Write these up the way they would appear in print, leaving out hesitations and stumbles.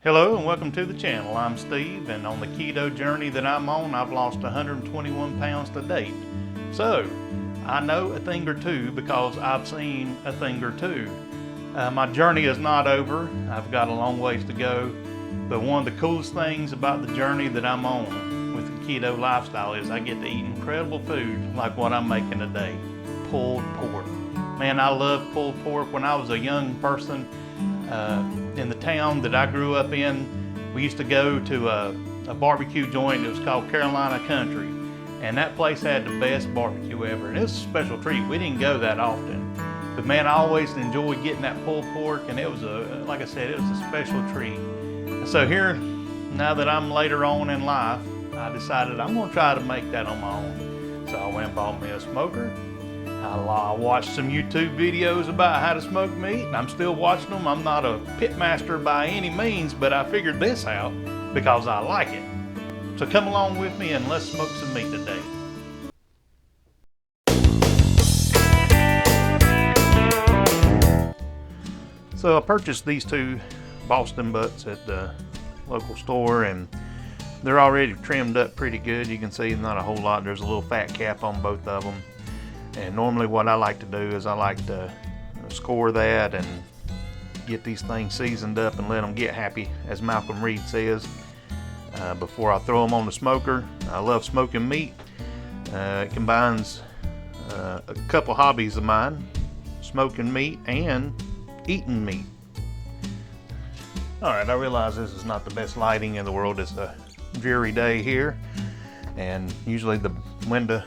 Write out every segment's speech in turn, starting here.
Hello and welcome to the channel. I'm Steve, and on the keto journey that I'm on, I've lost 121 pounds to date. So, I know a thing or two because I've seen a thing or two. My journey is not over. I've got a long ways to go. But one of the coolest things about the journey that I'm on with the keto lifestyle is I get to eat incredible food like what I'm making today. Pulled pork. Man, I love pulled pork. When I was a young person, in the town that I grew up in, we used to go to a barbecue joint. It was called Carolina Country, and that place had the best barbecue ever, and it was a special treat. We didn't go that often, but man, I always enjoyed getting that pulled pork, and it was like I said, it was a special treat. And so here, now that I'm later on in life, I decided I'm gonna try to make that on my own. So I went and bought me a smoker. I watched some YouTube videos about how to smoke meat, and I'm still watching them. I'm not a pit master by any means, but I figured this out because I like it. So come along with me and let's smoke some meat today. So I purchased these two Boston butts at the local store, and they're already trimmed up pretty good. You can see not a whole lot. There's a little fat cap on both of them. And normally what I like to do is I like to score that and get these things seasoned up and let them get happy, as Malcolm Reed says, before I throw them on the smoker. I love smoking meat. It combines a couple hobbies of mine, smoking meat and eating meat. Alright, I realize this is not the best lighting in the world. It's a dreary day here, and usually the window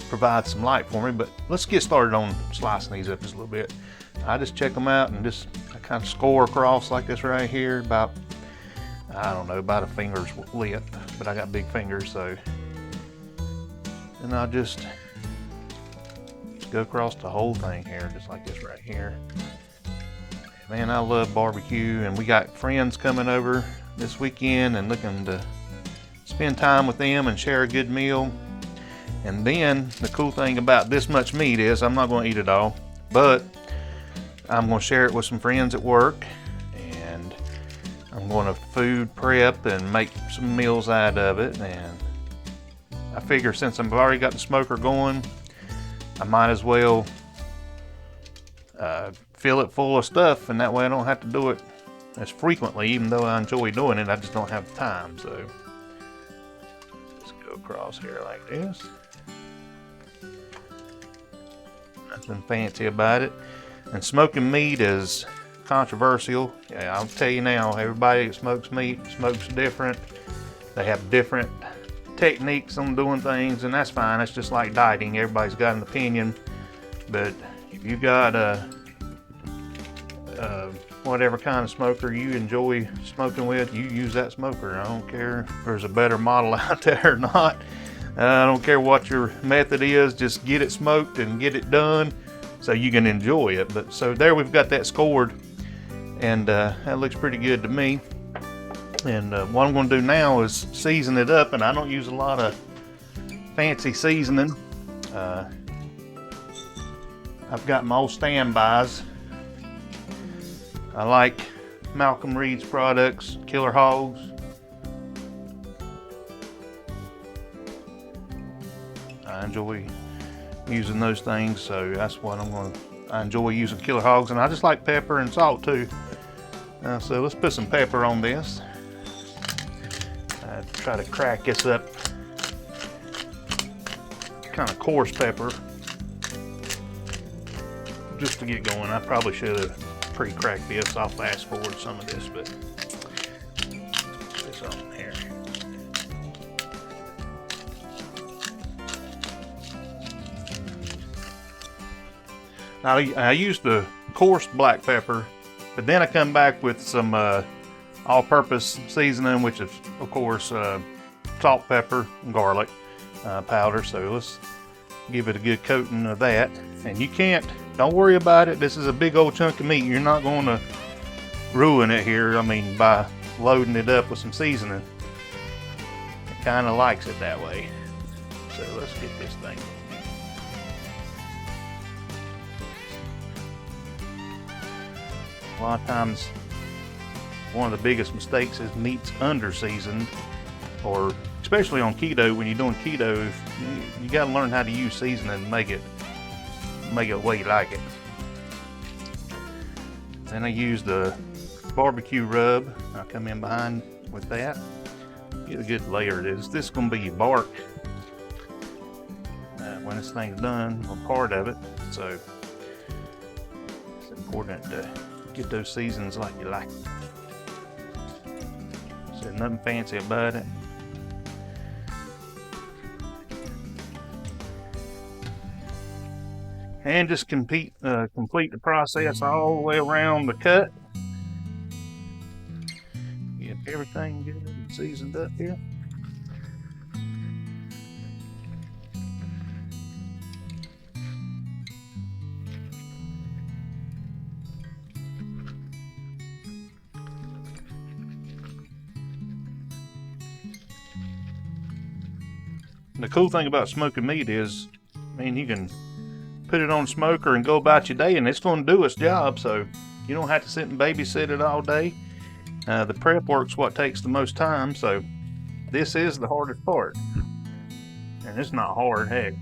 provide some light for me, but let's get started on slicing these up just a little bit. I just check them out and just I kind of score across like this right here, about, I don't know, about a finger's width, but I got big fingers, so. And I'll just go across the whole thing here, just like this right here. Man, I love barbecue, and we got friends coming over this weekend and looking to spend time with them and share a good meal. And then the cool thing about this much meat is I'm not going to eat it all, but I'm going to share it with some friends at work, and I'm going to food prep and make some meals out of it. And I figure since I've already got the smoker going, I might as well fill it full of stuff, and that way I don't have to do it as frequently. Even though I enjoy doing it, I just don't have the time. So let's go across here like this. Nothing fancy about it. And smoking meat is controversial. Yeah, I'll tell you now, everybody that smokes meat smokes different. They have different techniques on doing things, and that's fine. It's just like dieting. Everybody's got an opinion. But if you got whatever kind of smoker you enjoy smoking with, you use that smoker. I don't care if there's a better model out there or not. I don't care what your method is, just get it smoked and get it done so you can enjoy it. But so there, we've got that scored, and that looks pretty good to me. And what I'm going to do now is season it up, and I don't use a lot of fancy seasoning. I've got my old standbys. I like Malcolm Reed's products, Killer Hogs. I enjoy using those things, so that's what I enjoy using Killer Hogs, and I just like pepper and salt too. So let's put some pepper on this. Try to crack this up, kind of coarse pepper, just to get going. I probably should have pre-cracked this. I'll fast forward some of this, but put this on here. Now, I used the coarse black pepper, but then I come back with some all-purpose seasoning, which is, of course, salt, pepper, and garlic powder. So let's give it a good coating of that. And you don't worry about it. This is a big old chunk of meat. You're not going to ruin it here. I mean, by loading it up with some seasoning. It kind of likes it that way. So let's get this thing. A lot of times one of the biggest mistakes is meat's under seasoned, or especially on keto. When you're doing keto, you got to learn how to use seasoning and make it the way you like it. Then I use the barbecue rub. I come in behind with that. Get a good layer. This is going to be bark when this thing's done, or part of it. So it's important to get those seasons like you like. So nothing fancy about it. And just complete the process all the way around the cut. Get everything good and seasoned up here. And the cool thing about smoking meat is, I mean, you can put it on a smoker and go about your day, and it's going to do its job. So you don't have to sit and babysit it all day. The prep work's what takes the most time. So this is the hardest part, and it's not hard, heck.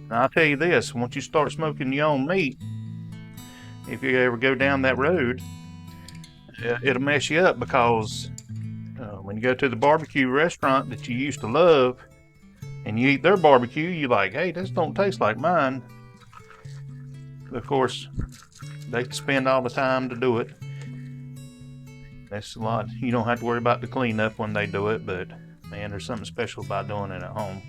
Now, I'll tell you this: once you start smoking your own meat, if you ever go down that road, it'll mess you up, because when you go to the barbecue restaurant that you used to love and you eat their barbecue, you're like, hey, this don't taste like mine. Of course, they spend all the time to do it. That's a lot. You don't have to worry about the cleanup when they do it, but man, there's something special about doing it at home.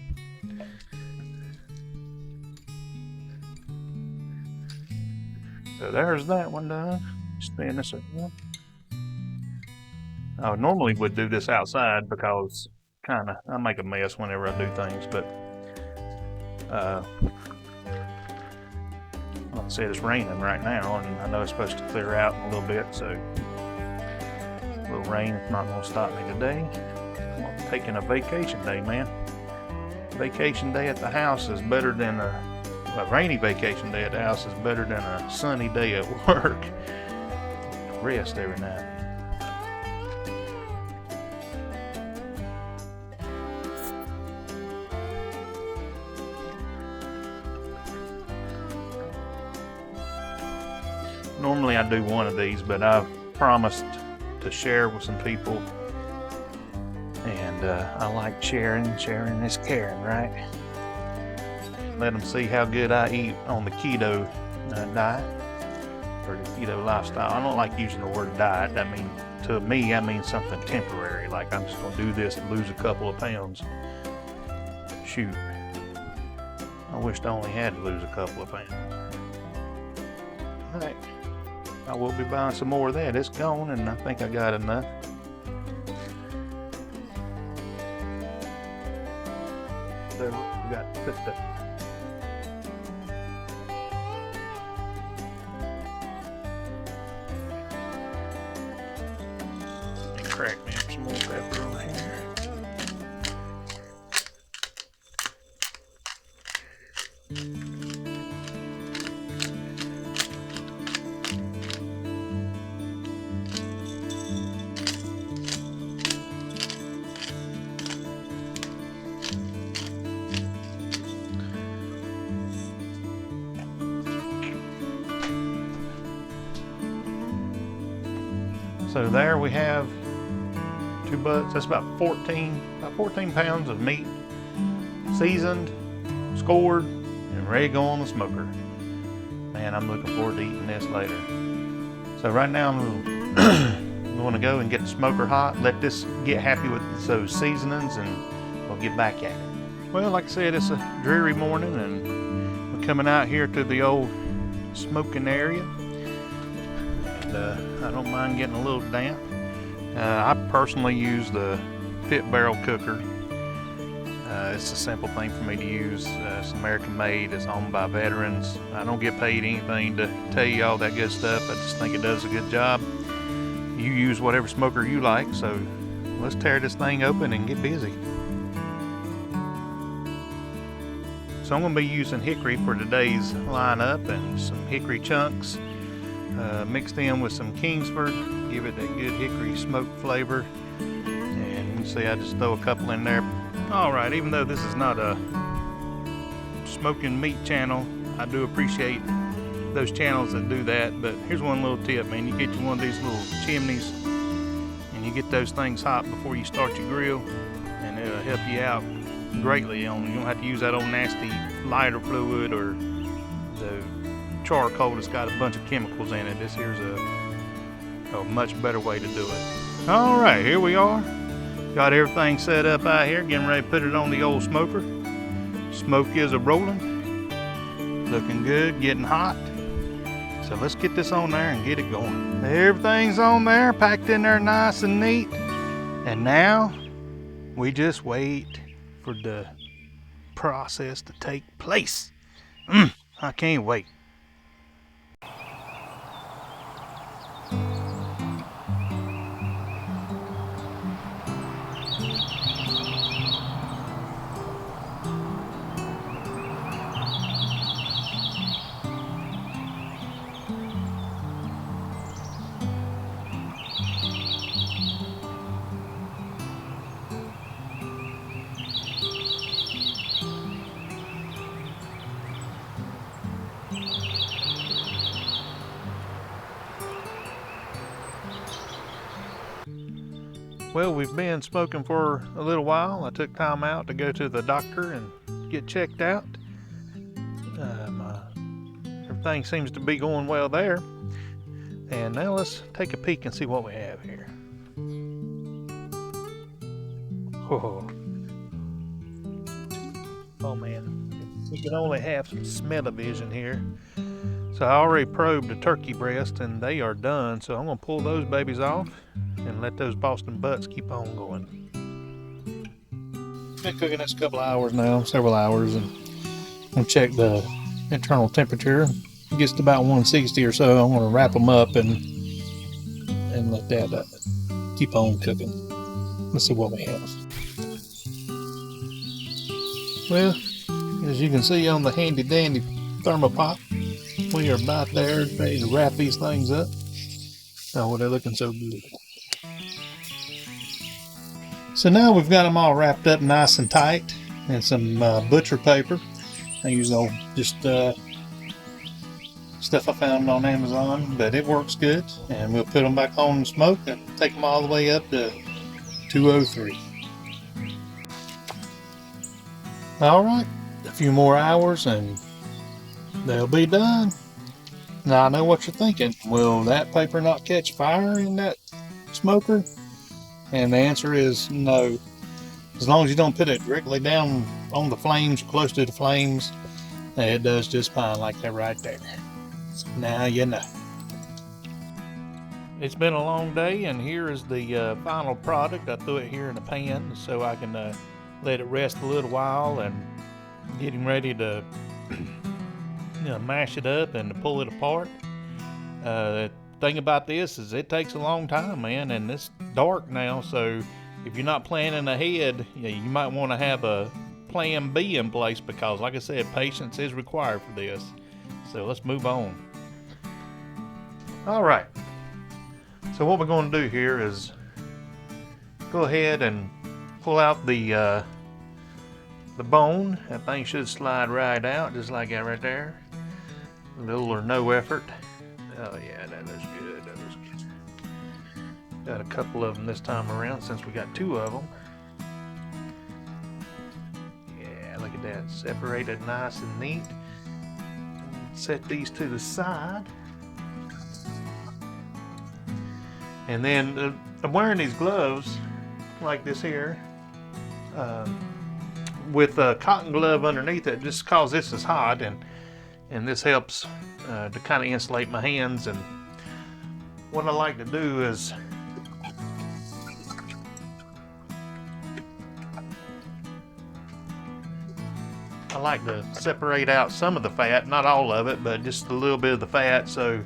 So there's that one done. Spin this around. I normally would do this outside because I make a mess whenever I do things, but like I said, it's raining right now, and I know it's supposed to clear out in a little bit, so a little rain is not going to stop me today. I'm taking a vacation day, man. Vacation day at the house is better than a rainy vacation day at the house is better than a sunny day at work. Rest every night. Normally I do one of these, but I've promised to share with some people, and I like sharing. Sharing is caring, right? Let them see how good I eat on the keto diet, or the keto lifestyle. I don't like using the word diet. To me, that means something temporary, like I'm just going to do this and lose a couple of pounds. Shoot, I wished I only had to lose a couple of pounds. Alright, I will be buying some more of that. It's gone, and I think I got enough. So we got to put the crack me up some more pepper on here. So there we have 2 butts. That's about 14 pounds of meat, seasoned, scored, and ready to go on the smoker. Man, I'm looking forward to eating this later. So right now I'm going to go and get the smoker hot, let this get happy with those seasonings, and we'll get back at it. Well, like I said, it's a dreary morning, and we're coming out here to the old smoking area. And I don't mind getting a little damp. I personally use the pit barrel cooker. It's a simple thing for me to use. It's American made. It's owned by veterans. I don't get paid anything to tell you all that good stuff. I just think it does a good job. You use whatever smoker you like, so let's tear this thing open and get busy. So I'm going to be using hickory for today's lineup, and some hickory chunks mixed in with some Kingsford, give it that good hickory smoked flavor. And you can see I just throw a couple in there. Alright, even though this is not a smoking meat channel, I do appreciate those channels that do that. But here's one little tip, man. You get you one of these little chimneys and you get those things hot before you start your grill, and it'll help you out greatly. You don't have to use that old nasty lighter fluid or the charcoal that's got a bunch of chemicals in it. This here's a much better way to do it. Alright, here we are. Got everything set up out here, getting ready to put it on the old smoker. Smoke is a-rolling. Looking good, getting hot. So let's get this on there and get it going. Everything's on there, packed in there nice and neat. And now we just wait for the process to take place. I can't wait. Well, we've been smoking for a little while. I took time out to go to the doctor and get checked out. Everything seems to be going well there. And now let's take a peek and see what we have here. Oh man, we can only have some smell-o-vision here. So I already probed the turkey breast and they are done. So I'm gonna pull those babies off and let those Boston butts keep on going. Been cooking this a couple hours now, several hours, and I'm gonna check the internal temperature. It gets to about 160 or so. I'm gonna wrap them up and let that keep on cooking. Let's see what we have. Well, as you can see on the handy dandy thermopop, we are about there, ready to wrap these things up. Oh, they're looking so good. So now we've got them all wrapped up nice and tight, and some butcher paper. I use just stuff I found on Amazon, but it works good. And we'll put them back on the smoke and take them all the way up to 203. Alright, a few more hours and they'll be done. Now I know what you're thinking. Will that paper not catch fire in that smoker? And the answer is no. As long as you don't put it directly down on the flames, close to the flames, it does just fine like that right there. Now you know. It's been a long day, and here is the final product. I threw it here in a pan so I can let it rest a little while and getting ready to mash it up and to pull it apart. The thing about this is it takes a long time, man, and it's dark now, so if you're not planning ahead, you might want to have a plan B in place, because like I said, patience is required for this. So let's move on. Alright, so what we're going to do here is go ahead and pull out the bone. That thing should slide right out just like that right there. Little or no effort. Oh yeah, that looks good. That looks good. Got a couple of them this time around since we got two of them. Yeah, look at that. Separated nice and neat. Set these to the side. And then I'm wearing these gloves like this here with a cotton glove underneath it, just cause this is hot, and this helps to kind of insulate my hands. And what I like to do is I like to separate out some of the fat, not all of it, but just a little bit of the fat, so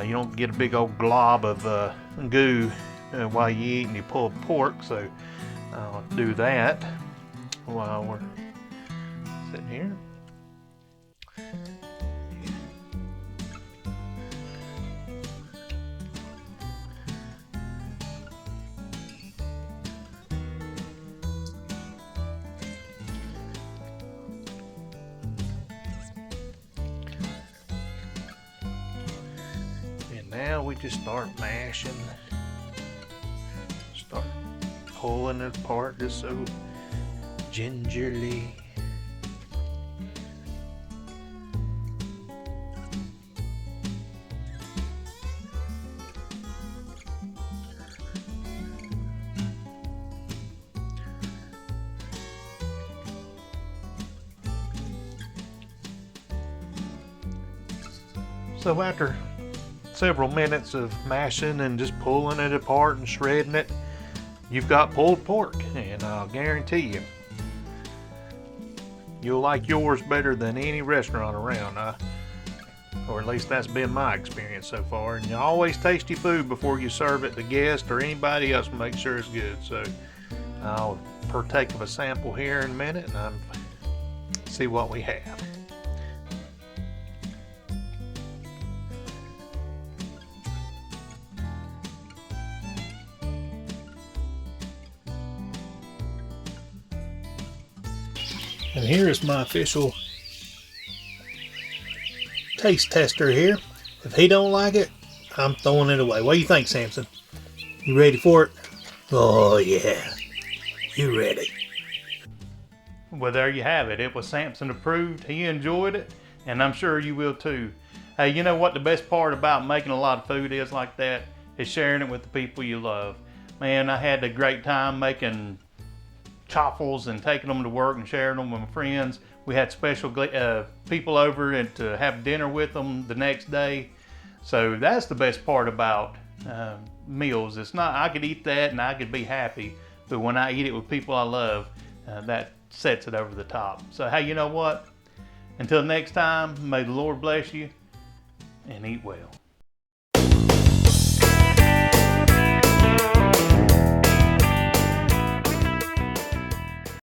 you don't get a big old glob of goo while you eat and you pull pork. So I'll do that while we're Sit here. And now we just start mashing. Start pulling it apart just so gingerly. So after several minutes of mashing and just pulling it apart and shredding it, you've got pulled pork, and I'll guarantee you, you'll like yours better than any restaurant around, or at least that's been my experience so far. And you always taste your food before you serve it to guests or anybody else, and make sure it's good. So I'll partake of a sample here in a minute and see what we have. And here is my official taste tester here. If he don't like it, I'm throwing it away. What do you think, Samson? You ready for it? Oh yeah, you ready? Well, there you have it. It was Samson approved. He enjoyed it, and I'm sure you will too. Hey, you know what the best part about making a lot of food is like that? Is sharing it with the people you love. Man, I had a great time making chaffles and taking them to work and sharing them with my friends. We had special people over and to have dinner with them the next day. So that's the best part about meals. It's not, I could eat that and I could be happy, but when I eat it with people I love, that sets it over the top. So hey, you know what? Until next time, may the Lord bless you and eat well.